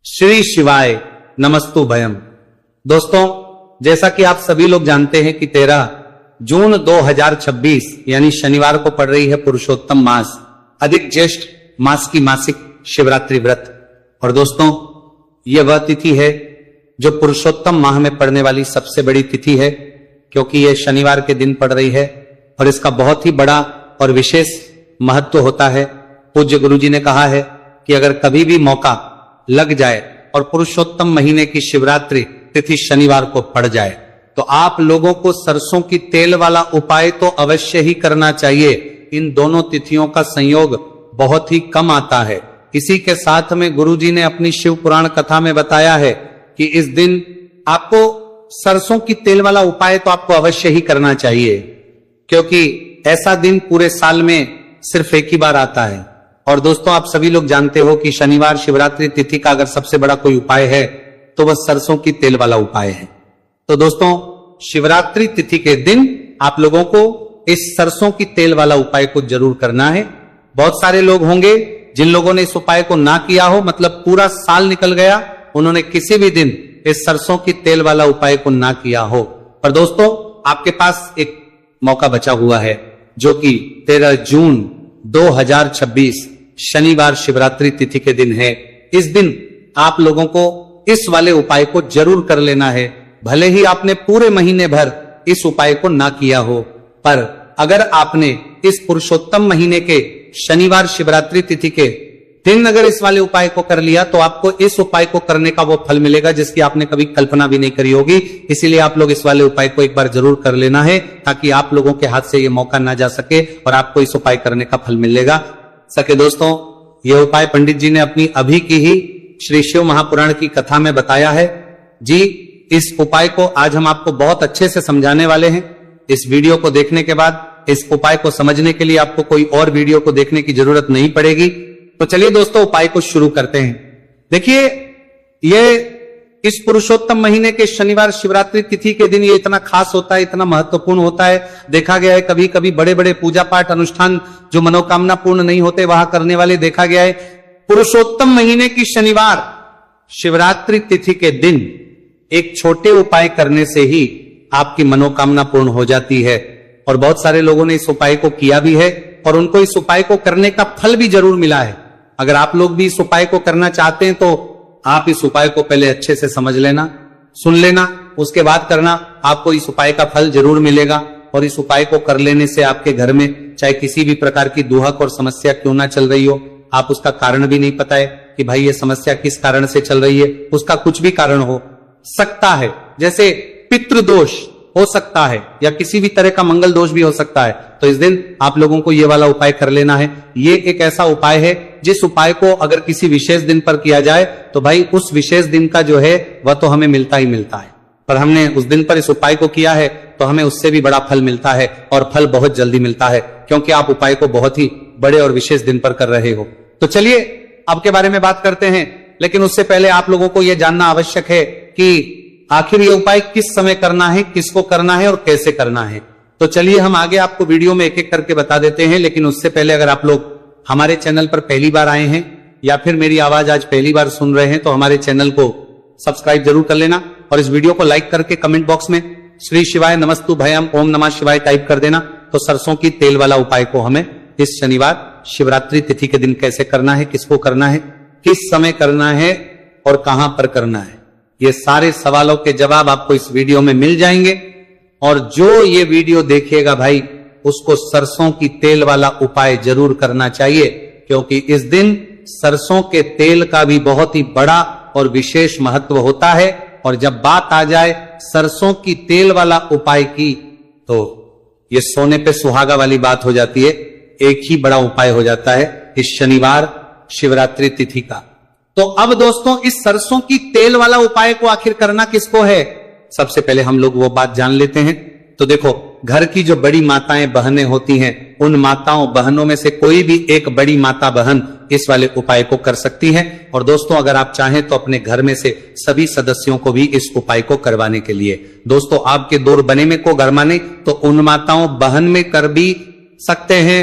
श्री शिवाय नमस्तु भयम। दोस्तों, जैसा कि आप सभी लोग जानते हैं कि 13 जून 2026 यानी शनिवार को पड़ रही है पुरुषोत्तम मास अधिक ज्येष्ठ मास की मासिक शिवरात्रि व्रत। और दोस्तों, यह वह तिथि है जो पुरुषोत्तम माह में पड़ने वाली सबसे बड़ी तिथि है, क्योंकि यह शनिवार के दिन पड़ रही है और इसका बहुत ही बड़ा और विशेष महत्व होता है। पूज्य गुरु जी ने कहा है कि अगर कभी भी मौका लग जाए और पुरुषोत्तम महीने की शिवरात्रि तिथि शनिवार को पड़ जाए तो आप लोगों को सरसों की तेल वाला उपाय तो अवश्य ही करना चाहिए। इन दोनों तिथियों का संयोग बहुत ही कम आता है। इसी के साथ में गुरुजी ने अपनी शिव पुराण कथा में बताया है कि इस दिन आपको सरसों की तेल वाला उपाय तो आपको अवश्य ही करना चाहिए, क्योंकि ऐसा दिन पूरे साल में सिर्फ एक ही बार आता है। और दोस्तों, आप सभी लोग जानते हो कि शनिवार शिवरात्रि तिथि का अगर सबसे बड़ा कोई उपाय है तो वह सरसों की तेल वाला उपाय है। तो दोस्तों, शिवरात्रि तिथि के दिन आप लोगों को इस सरसों की तेल वाला उपाय को जरूर करना है। बहुत सारे लोग होंगे जिन लोगों ने इस उपाय को ना किया हो, मतलब पूरा साल निकल गया, उन्होंने किसी भी दिन इस सरसों की तेल वाला उपाय को ना किया हो। पर दोस्तों, आपके पास एक मौका बचा हुआ है, जो कि 13 जून 2026 शनिवार शिवरात्रि तिथि के दिन है। इस दिन आप लोगों को इस वाले उपाय को जरूर कर लेना है। भले ही आपने पूरे महीने भर इस उपाय को ना किया हो, पर अगर आपने इस पुरुषोत्तम महीने के शनिवार शिवरात्रि तिथि के दिन अगर इस वाले उपाय को कर लिया तो आपको इस उपाय को करने का वो फल मिलेगा जिसकी आपने कभी कल्पना भी नहीं करी होगी। इसीलिए आप लोग इस वाले उपाय को एक बार जरूर कर लेना है, ताकि आप लोगों के हाथ से ये मौका ना जा सके और आपको इस उपाय करने का फल मिलेगा। सके दोस्तों, ये उपाय पंडित जी ने अपनी अभी की ही श्री शिव महापुराण की कथा में बताया है जी। इस उपाय को आज हम आपको बहुत अच्छे से समझाने वाले हैं। इस वीडियो को देखने के बाद इस उपाय को समझने के लिए आपको कोई और वीडियो को देखने की जरूरत नहीं पड़ेगी। तो चलिए दोस्तों, उपाय को शुरू करते हैं। देखिए, ये इस पुरुषोत्तम महीने के शनिवार शिवरात्रि तिथि के दिन ये इतना खास होता है, इतना महत्वपूर्ण होता है। देखा गया है कभी कभी बड़े बड़े पूजा पाठ अनुष्ठान जो मनोकामना पूर्ण नहीं होते वहां करने वाले देखा गया है। पुरुषोत्तम महीने की शनिवार शिवरात्रि तिथि के दिन एक छोटे उपाय करने से ही आपकी मनोकामना पूर्ण हो जाती है। और बहुत सारे लोगों ने इस उपाय को किया भी है और उनको इस उपाय को करने का फल भी जरूर मिला है। अगर आप लोग भी इस उपाय को करना चाहते हैं तो आप इस उपाय को पहले अच्छे से समझ लेना, सुन लेना, उसके बाद करना। आपको इस उपाय का फल जरूर मिलेगा। और इस उपाय को कर लेने से आपके घर में चाहे किसी भी प्रकार की दुहक और समस्या क्यों ना चल रही हो, आप उसका कारण भी नहीं पता है कि भाई ये समस्या किस कारण से चल रही है, उसका कुछ भी कारण हो सकता है, जैसे पितृदोष हो सकता है या किसी भी तरह का मंगल दोष भी हो सकता है। तो इस दिन आप लोगों को ये वाला उपाय कर लेना है। ये एक ऐसा उपाय है जिस उपाय को अगर किसी विशेष दिन पर किया जाए तो भाई उस विशेष दिन का जो है वह तो हमें मिलता ही मिलता है। पर हमने उस दिन पर इस उपाय को किया है तो हमें उससे भी बड़ा फल मिलता है, और फल बहुत जल्दी मिलता है, क्योंकि आप उपाय को बहुत ही बड़े और विशेष दिन पर कर रहे हो। तो चलिए अब के बारे में बात करते हैं, लेकिन उससे पहले आप लोगों को यह जानना आवश्यक है कि आखिर ये उपाय किस समय करना है, किसको करना है और कैसे करना है। तो चलिए हम आगे आपको वीडियो में एक एक करके बता देते हैं। लेकिन उससे पहले अगर आप लोग हमारे चैनल पर पहली बार आए हैं या फिर मेरी आवाज आज पहली बार सुन रहे हैं तो हमारे चैनल को सब्सक्राइब जरूर कर लेना और इस वीडियो को लाइक करके कमेंट बॉक्स में श्री शिवाय नमस्तु भयम ओम नमः शिवाय टाइप कर देना। तो सरसों की तेल वाला उपाय को हमें इस शनिवार शिवरात्रि तिथि के दिन कैसे करना है, किसको करना है, किस समय करना है और कहां पर करना है, ये सारे सवालों के जवाब आपको इस वीडियो में मिल जाएंगे। और जो ये वीडियो देखेगा भाई उसको सरसों की तेल वाला उपाय जरूर करना चाहिए, क्योंकि इस दिन सरसों के तेल का भी बहुत ही बड़ा और विशेष महत्व होता है। और जब बात आ जाए सरसों की तेल वाला उपाय की तो ये सोने पे सुहागा वाली बात हो जाती है। एक ही बड़ा उपाय हो जाता है इस शनिवार शिवरात्रि तिथि का। तो अब दोस्तों, इस सरसों की तेल वाला उपाय को आखिर करना किसको है, सबसे पहले हम लोग वो बात जान लेते हैं। तो देखो, घर की जो बड़ी माताएं बहनें होती हैं, उन माताओं बहनों में से कोई भी एक बड़ी माता बहन इस वाले उपाय को कर सकती है। और दोस्तों, अगर आप चाहें तो अपने घर में से सभी सदस्यों को भी इस उपाय को करवाने के लिए, दोस्तों आपके दूर बने में को घर माने तो उन माताओं बहन में कर भी सकते हैं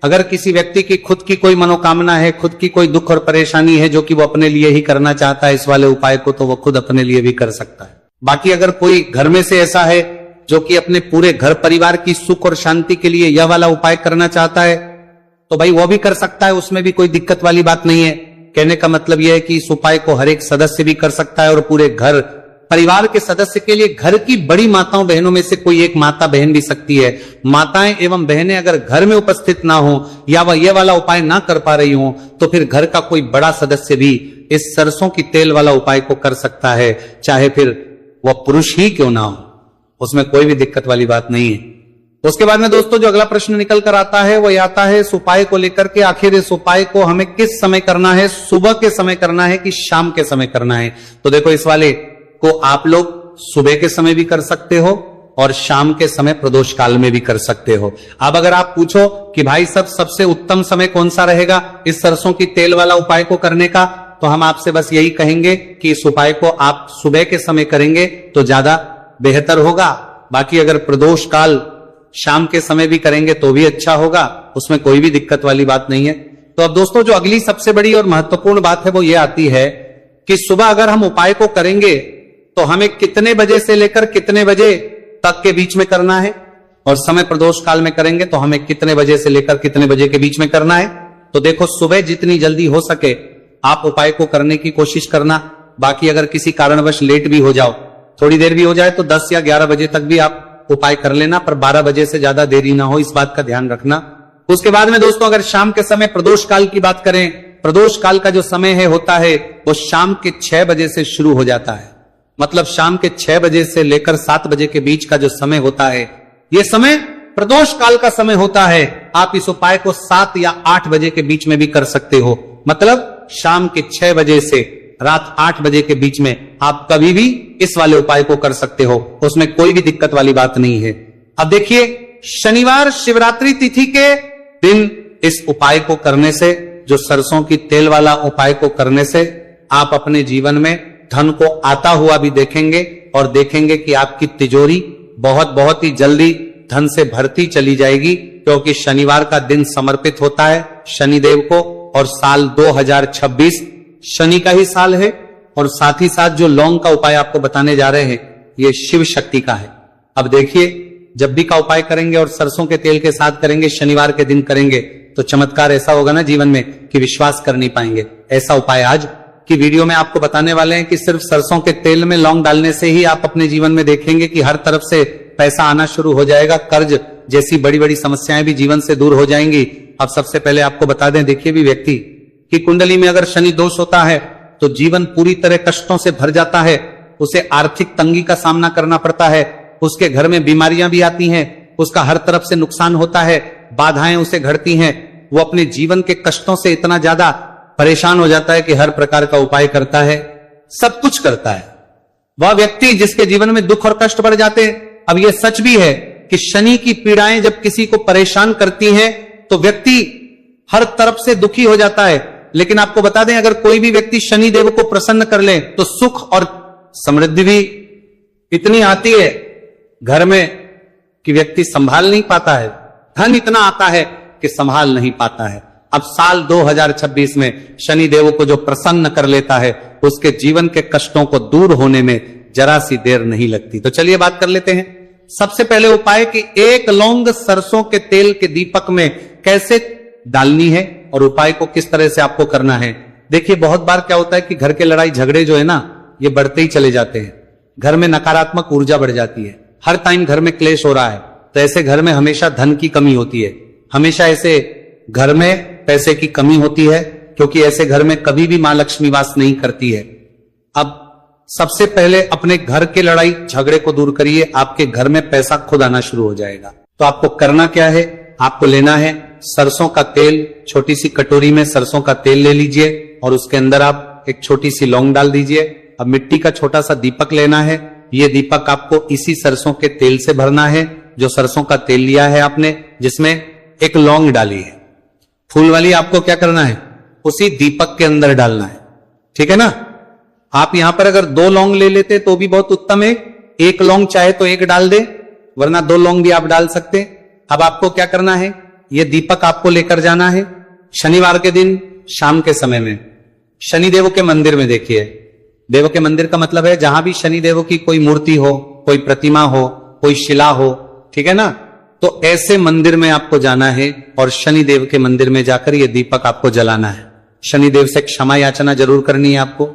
अगर किसी व्यक्ति की खुद की कोई मनोकामना है, खुद की कोई दुख और परेशानी है जो कि वो अपने लिए ही करना चाहता है इस वाले उपाय को, तो वो खुद अपने लिए भी कर सकता है। बाकी अगर कोई घर में से ऐसा है जो कि अपने पूरे घर परिवार की सुख और शांति के लिए यह वाला उपाय करना चाहता है, तो भाई वो भी कर सकता है, उसमें भी कोई दिक्कत वाली बात नहीं है। कहने का मतलब यह है कि इस उपाय को हर एक सदस्य भी कर सकता है और पूरे घर परिवार के सदस्य के लिए घर की बड़ी माताओं बहनों में से कोई एक माता बहन भी सकती है। माताएं एवं बहनें अगर घर में उपस्थित ना हो या वह ये वाला उपाय ना कर पा रही हो, तो फिर घर का कोई बड़ा सदस्य भी इस सरसों की तेल वाला उपाय को कर सकता है, चाहे फिर वह पुरुष ही क्यों ना हो, उसमें कोई भी दिक्कत वाली बात नहीं है। उसके बाद में दोस्तों जो अगला प्रश्न निकल कर आता है वो आता है इस उपाय को लेकर के, आखिर इस उपाय को हमें किस समय करना है, सुबह के समय करना है कि शाम के समय करना है। तो देखो इस वाले को आप लोग सुबह के समय भी कर सकते हो और शाम के समय प्रदोष काल में भी कर सकते हो। अब अगर आप पूछो कि भाई सबसे उत्तम समय कौन सा रहेगा इस सरसों की तेल वाला उपाय को करने का, तो हम आपसे बस यही कहेंगे कि इस उपाय को आप सुबह के समय करेंगे तो ज्यादा बेहतर होगा। बाकी अगर प्रदोष काल शाम के समय भी करेंगे तो भी अच्छा होगा, उसमें कोई भी दिक्कत वाली बात नहीं है। तो अब दोस्तों जो अगली सबसे बड़ी और महत्वपूर्ण बात है वो ये आती है कि सुबह अगर हम उपाय को करेंगे तो हमें कितने बजे से लेकर कितने बजे तक के बीच में करना है, और समय प्रदोष काल में करेंगे तो हमें कितने बजे से लेकर कितने बजे के बीच में करना है। तो देखो सुबह जितनी जल्दी हो सके आप उपाय को करने की कोशिश करना। बाकी अगर किसी कारणवश लेट भी हो जाओ, थोड़ी देर भी हो जाए, तो 10 या 11 बजे तक भी आप उपाय कर लेना, पर 12 बजे से ज्यादा देरी ना हो, इस बात का ध्यान रखना। उसके बाद में दोस्तों अगर शाम के समय प्रदोष काल की बात करें, प्रदोष काल का जो समय है होता है वो शाम के 6 बजे से शुरू हो जाता है। मतलब शाम के 6 बजे से लेकर 7 बजे के बीच का जो समय होता है, यह समय प्रदोष काल का समय होता है। आप इस उपाय को 7 या 8 बजे के बीच में भी कर सकते हो। मतलब शाम के 6 बजे से रात 8 बजे के बीच में आप कभी भी इस वाले उपाय को कर सकते हो, उसमें कोई भी दिक्कत वाली बात नहीं है। अब देखिए शनिवार शिवरात्रि तिथि के दिन इस उपाय को करने से, जो सरसों की तेल वाला उपाय को करने से, आप अपने जीवन में धन को आता हुआ भी देखेंगे और देखेंगे कि आपकी तिजोरी बहुत ही जल्दी धन से भरती चली जाएगी, क्योंकि शनिवार का दिन समर्पित होता है शनिदेव को और साल 2026 शनि का ही साल है। और साथ ही साथ जो लौंग का उपाय आपको बताने जा रहे हैं ये शिव शक्ति का है। अब देखिए जब भी का उपाय करेंगे और सरसों के तेल के साथ करेंगे, शनिवार के दिन करेंगे, तो चमत्कार ऐसा होगा ना जीवन में कि विश्वास कर नहीं पाएंगे। ऐसा उपाय आज की वीडियो में आपको बताने वाले हैं कि सिर्फ सरसों के तेल में लौंग डालने से ही आप अपने जीवन में देखेंगे कि हर तरफ से पैसा आना शुरू हो जाएगा, कर्ज जैसी बड़ी बड़ी समस्याएं भी जीवन से दूर हो जाएंगी। अब सबसे पहले आपको बता दें, देखिए भी व्यक्ति की कुंडली में अगर शनि दोष होता है तो जीवन पूरी तरह कष्टों से भर जाता है, उसे आर्थिक तंगी का सामना करना पड़ता है, उसके घर में बीमारियां भी आती हैं, उसका हर तरफ से नुकसान होता है, बाधाएं उसे घड़ती हैं, वो अपने जीवन के कष्टों से इतना ज्यादा परेशान हो जाता है कि हर प्रकार का उपाय करता है, सब कुछ करता है। वह व्यक्ति जिसके जीवन में दुख और कष्ट बढ़ जाते हैं। अब यह सच भी है कि शनि की पीड़ाएं जब किसी को परेशान करती हैं तो व्यक्ति हर तरफ से दुखी हो जाता है। लेकिन आपको बता दें, अगर कोई भी व्यक्ति शनि देव को प्रसन्न कर ले तो सुख और समृद्धि भी इतनी आती है घर में कि व्यक्ति संभाल नहीं पाता है, धन इतना आता है कि संभाल नहीं पाता है। अब साल 2026 में शनि देव को जो प्रसन्न कर लेता है उसके जीवन के कष्टों को दूर होने में जरा सी देर नहीं लगती। तो चलिए बात कर लेते हैं। सबसे पहले उपाय कि एक लौंग सरसों के तेल के दीपक में कैसे डालनी है और उपाय को किस तरह से आपको करना है। देखिए बहुत बार क्या होता है कि घर के लड़ाई झगड़े जो है ना ये बढ़ते ही चले जाते हैं, घर में नकारात्मक ऊर्जा बढ़ जाती है, हर टाइम घर में क्लेश हो रहा है, तो ऐसे घर में हमेशा धन की कमी होती है, हमेशा ऐसे घर में पैसे की कमी होती है, क्योंकि ऐसे घर में कभी भी मां लक्ष्मी वास नहीं करती है। अब सबसे पहले अपने घर के लड़ाई झगड़े को दूर करिए, आपके घर में पैसा खुद आना शुरू हो जाएगा। तो आपको करना क्या है, आपको लेना है सरसों का तेल, छोटी सी कटोरी में सरसों का तेल ले लीजिए और उसके अंदर आप एक छोटी सी लौंग डाल दीजिए। अब मिट्टी का छोटा सा दीपक लेना है, ये दीपक आपको इसी सरसों के तेल से भरना है, जो सरसों का तेल लिया है आपने, जिसमें एक लौंग डाली है, फूल वाली, आपको क्या करना है उसी दीपक के अंदर डालना है, ठीक है ना। आप यहां पर अगर 2 लौंग ले लेते तो भी बहुत उत्तम है, एक लौंग चाहे तो एक डाल दे, वरना 2 लौंग भी आप डाल सकते। अब आपको क्या करना है, ये दीपक आपको लेकर जाना है शनिवार के दिन शाम के समय में शनिदेव के मंदिर में। देखिए, देव के मंदिर का मतलब है जहां भी शनिदेव की कोई मूर्ति हो, कोई प्रतिमा हो, कोई शिला हो, ठीक है ना, तो ऐसे मंदिर में आपको जाना है और शनिदेव के मंदिर में जाकर ये दीपक आपको जलाना है। शनिदेव से क्षमा याचना जरूर करनी है आपको,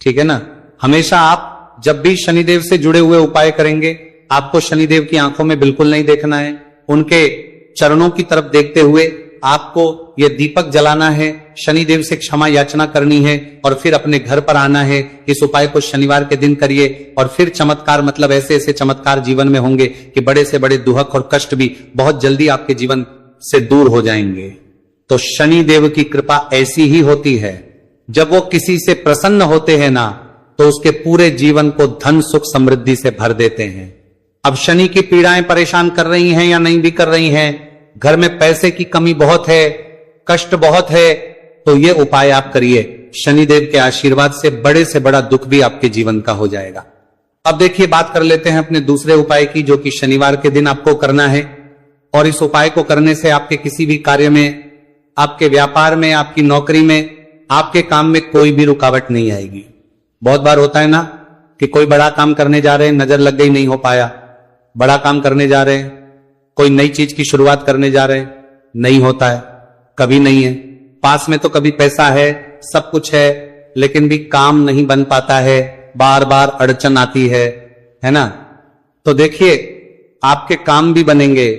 ठीक है ना। हमेशा आप जब भी शनिदेव से जुड़े हुए उपाय करेंगे, आपको शनिदेव की आंखों में बिल्कुल नहीं देखना है, उनके चरणों की तरफ देखते हुए आपको यह दीपक जलाना है, शनिदेव से क्षमा याचना करनी है और फिर अपने घर पर आना है। इस उपाय को शनिवार के दिन करिए और फिर चमत्कार, मतलब ऐसे ऐसे चमत्कार जीवन में होंगे कि बड़े से बड़े दुख और कष्ट भी बहुत जल्दी आपके जीवन से दूर हो जाएंगे। तो शनिदेव की कृपा ऐसी ही होती है, जब वो किसी से प्रसन्न होते हैं ना, तो उसके पूरे जीवन को धन सुख समृद्धि से भर देते हैं। अब शनि की पीड़ाएं परेशान कर रही हैं या नहीं भी कर रही हैं, घर में पैसे की कमी बहुत है, कष्ट बहुत है, तो ये उपाय आप करिए। शनिदेव के आशीर्वाद से बड़ा दुख भी आपके जीवन का हो जाएगा। अब देखिए, बात कर लेते हैं अपने दूसरे उपाय की, जो कि शनिवार के दिन आपको करना है। और इस उपाय को करने से आपके किसी भी कार्य में, आपके व्यापार में, आपकी नौकरी में, आपके काम में कोई भी रुकावट नहीं आएगी। बहुत बार होता है ना कि कोई बड़ा काम करने जा रहे हैं, नजर लग गई, नहीं हो पाया। बड़ा काम करने जा रहे हैं, कोई नई चीज की शुरुआत करने जा रहे हैं, नहीं होता है, कभी नहीं है। पास में तो कभी पैसा है, सब कुछ है, लेकिन भी काम नहीं बन पाता है, बार बार अड़चन आती है ना। तो देखिए, आपके काम भी बनेंगे,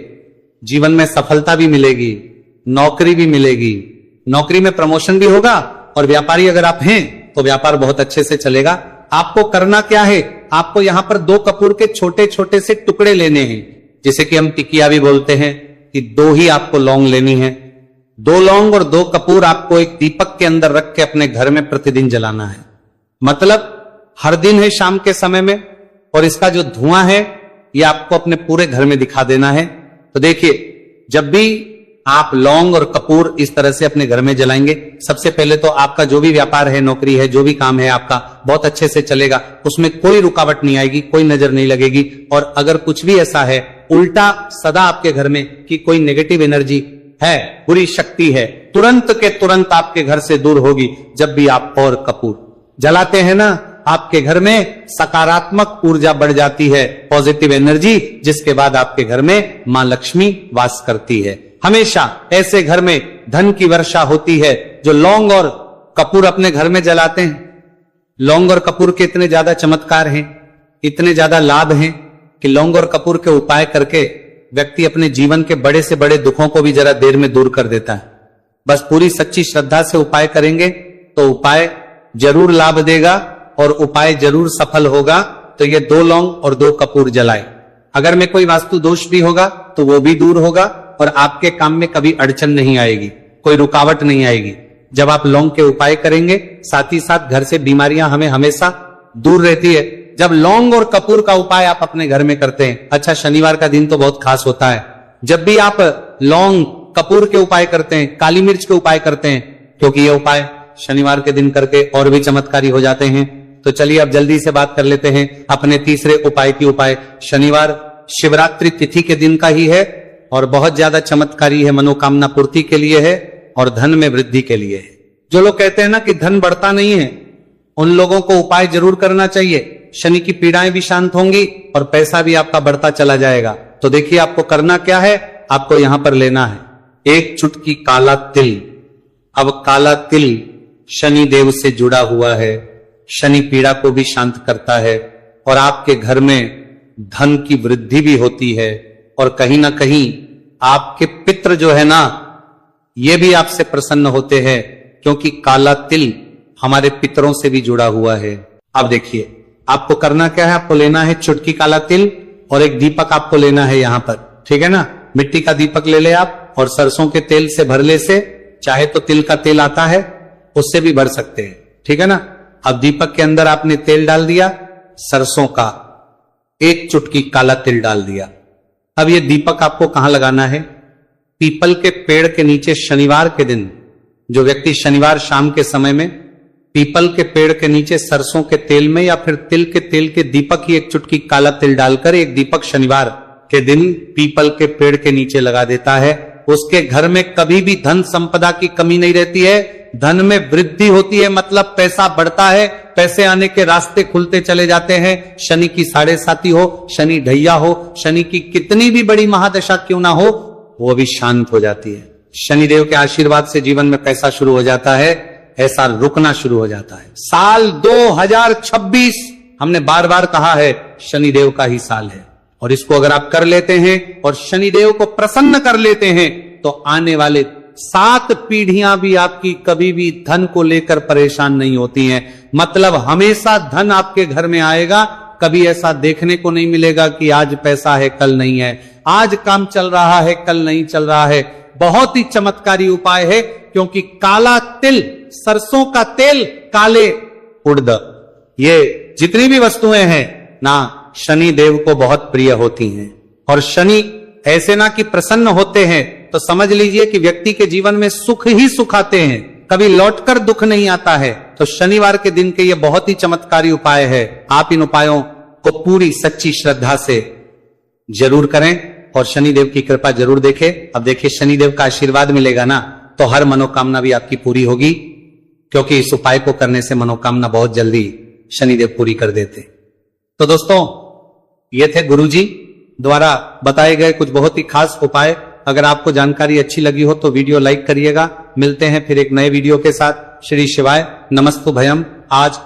जीवन में सफलता भी मिलेगी, नौकरी भी मिलेगी, नौकरी में प्रमोशन भी होगा, और व्यापारी अगर आप हैं तो व्यापार बहुत अच्छे से चलेगा। आपको करना क्या है, आपको यहां पर 2 कपूर के छोटे छोटे से टुकड़े लेने हैं, जिसे कि हम टिकिया भी बोलते हैं, कि 2 ही आपको लौंग लेनी है। 2 लौंग और 2 कपूर आपको एक दीपक के अंदर रख के अपने घर में प्रतिदिन जलाना है। मतलब हर दिन है शाम के समय में, और इसका जो धुआं है ये आपको अपने पूरे घर में दिखा देना है। तो देखिए, जब भी आप लौंग और कपूर इस तरह से अपने घर में जलाएंगे, सबसे पहले तो आपका जो भी व्यापार है, नौकरी है, जो भी काम है आपका, बहुत अच्छे से चलेगा, उसमें कोई रुकावट नहीं आएगी, कोई नजर नहीं लगेगी। और अगर कुछ भी ऐसा है उल्टा सदा आपके घर में कि कोई नेगेटिव एनर्जी है, बुरी शक्ति है, तुरंत के तुरंत आपके घर से दूर होगी। जब भी आप और कपूर जलाते हैं ना, आपके घर में सकारात्मक ऊर्जा बढ़ जाती है, पॉजिटिव एनर्जी, जिसके बाद आपके घर में मां लक्ष्मी वास करती है। हमेशा ऐसे घर में धन की वर्षा होती है जो लौंग और कपूर अपने घर में जलाते हैं। लौंग और कपूर के इतने ज्यादा चमत्कार हैं, इतने ज्यादा लाभ हैं कि लौंग और कपूर के उपाय करके व्यक्ति अपने जीवन के बड़े से बड़े दुखों को भी जरा देर में दूर कर देता है। बस पूरी सच्ची श्रद्धा से उपाय करेंगे तो उपाय जरूर लाभ देगा और उपाय जरूर सफल होगा। तो ये 2 लौंग और 2 कपूर जलाए। अगर में कोई वास्तु दोष भी होगा तो वो भी दूर होगा और आपके काम में कभी अड़चन नहीं आएगी, कोई रुकावट नहीं आएगी। जब आप लौंग के उपाय करेंगे, साथ ही साथ घर से बीमारियां हमें हमेशा दूर रहती है। जब लौंग और कपूर का उपाय आप अपने घर में करते हैं, अच्छा शनिवार का दिन तो बहुत खास होता है, जब भी आप लौंग कपूर के उपाय करते हैं, काली मिर्च के उपाय करते हैं, क्योंकि ये उपाय शनिवार के दिन करके और भी चमत्कारी हो जाते हैं। तो चलिए अब जल्दी से बात कर लेते हैं अपने तीसरे उपाय की। उपाय शनिवार शिवरात्रि तिथि के दिन का ही है और बहुत ज्यादा चमत्कारी है, मनोकामना पूर्ति के लिए है और धन में वृद्धि के लिए है। जो लोग कहते हैं ना कि धन बढ़ता नहीं है, उन लोगों को उपाय जरूर करना चाहिए। शनि की पीड़ाएं भी शांत होंगी और पैसा भी आपका बढ़ता चला जाएगा। तो देखिए आपको करना क्या है, आपको यहां पर लेना है 1 चुटकी काला तिल। अब काला तिल शनि देव से जुड़ा हुआ है, शनि पीड़ा को भी शांत करता है और आपके घर में धन की वृद्धि भी होती है और कहीं ना कहीं आपके पितृ जो है ना, ये भी आपसे प्रसन्न होते हैं, क्योंकि काला तिल हमारे पितरों से भी जुड़ा हुआ है। अब देखिए आपको करना क्या है, आपको लेना है चुटकी काला तिल और एक दीपक आपको लेना है यहां पर, ठीक है ना। मिट्टी का दीपक ले ले आप और सरसों के तेल से भर ले, से चाहे तो तिल का तेल आता है उससे भी भर सकते हैं, ठीक है ना। अब दीपक के अंदर आपने तेल डाल दिया, सरसों का 1 चुटकी काला तिल डाल दिया। अब ये दीपक आपको कहां लगाना है, पीपल के पेड़ के नीचे शनिवार के दिन। जो व्यक्ति शनिवार शाम के समय में पीपल के पेड़ के नीचे सरसों के तेल में या फिर तिल के तेल के दीपक ही 1 चुटकी काला तिल डालकर एक दीपक शनिवार के दिन पीपल के पेड़ के नीचे लगा देता है, उसके घर में कभी भी धन संपदा की कमी नहीं रहती है, धन में वृद्धि होती है, मतलब पैसा बढ़ता है, पैसे आने के रास्ते खुलते चले जाते हैं। शनि की 7.5 हो, शनि ढैया हो, शनि की कितनी भी बड़ी महादशा क्यों ना हो, वो भी शांत हो जाती है। शनिदेव के आशीर्वाद से जीवन में पैसा शुरू हो जाता है, ऐसा रुकना शुरू हो जाता है। साल 2026 हमने बार बार कहा है शनिदेव का ही साल है, और इसको अगर आप कर लेते हैं और शनिदेव को प्रसन्न कर लेते हैं तो आने वाले 7 पीढ़ियां भी आपकी कभी भी धन को लेकर परेशान नहीं होती हैं। मतलब हमेशा धन आपके घर में आएगा, कभी ऐसा देखने को नहीं मिलेगा कि आज पैसा है कल नहीं है, आज काम चल रहा है कल नहीं चल रहा है। बहुत ही चमत्कारी उपाय है, क्योंकि काला तिल, सरसों का तेल, काले उड़द, ये जितनी भी वस्तुएं हैं ना शनि देव को बहुत प्रिय होती हैं। और शनि ऐसे ना कि प्रसन्न होते हैं तो समझ लीजिए कि व्यक्ति के जीवन में सुख ही सुख आते हैं, कभी लौटकर दुख नहीं आता है। तो शनिवार के दिन के ये बहुत ही चमत्कारी उपाय है। आप इन उपायों को पूरी सच्ची श्रद्धा से जरूर करें और शनिदेव की कृपा जरूर देखें। अब देखिए शनिदेव का आशीर्वाद मिलेगा ना तो हर मनोकामना भी आपकी पूरी होगी, क्योंकि इस उपाय को करने से मनोकामना बहुत जल्दी शनिदेव पूरी कर देते। तो दोस्तों, ये थे गुरुजी द्वारा बताए गए कुछ बहुत ही खास उपाय। अगर आपको जानकारी अच्छी लगी हो तो वीडियो लाइक करिएगा। मिलते हैं फिर एक नए वीडियो के साथ। श्री शिवाय, नमस्तु भयम। आज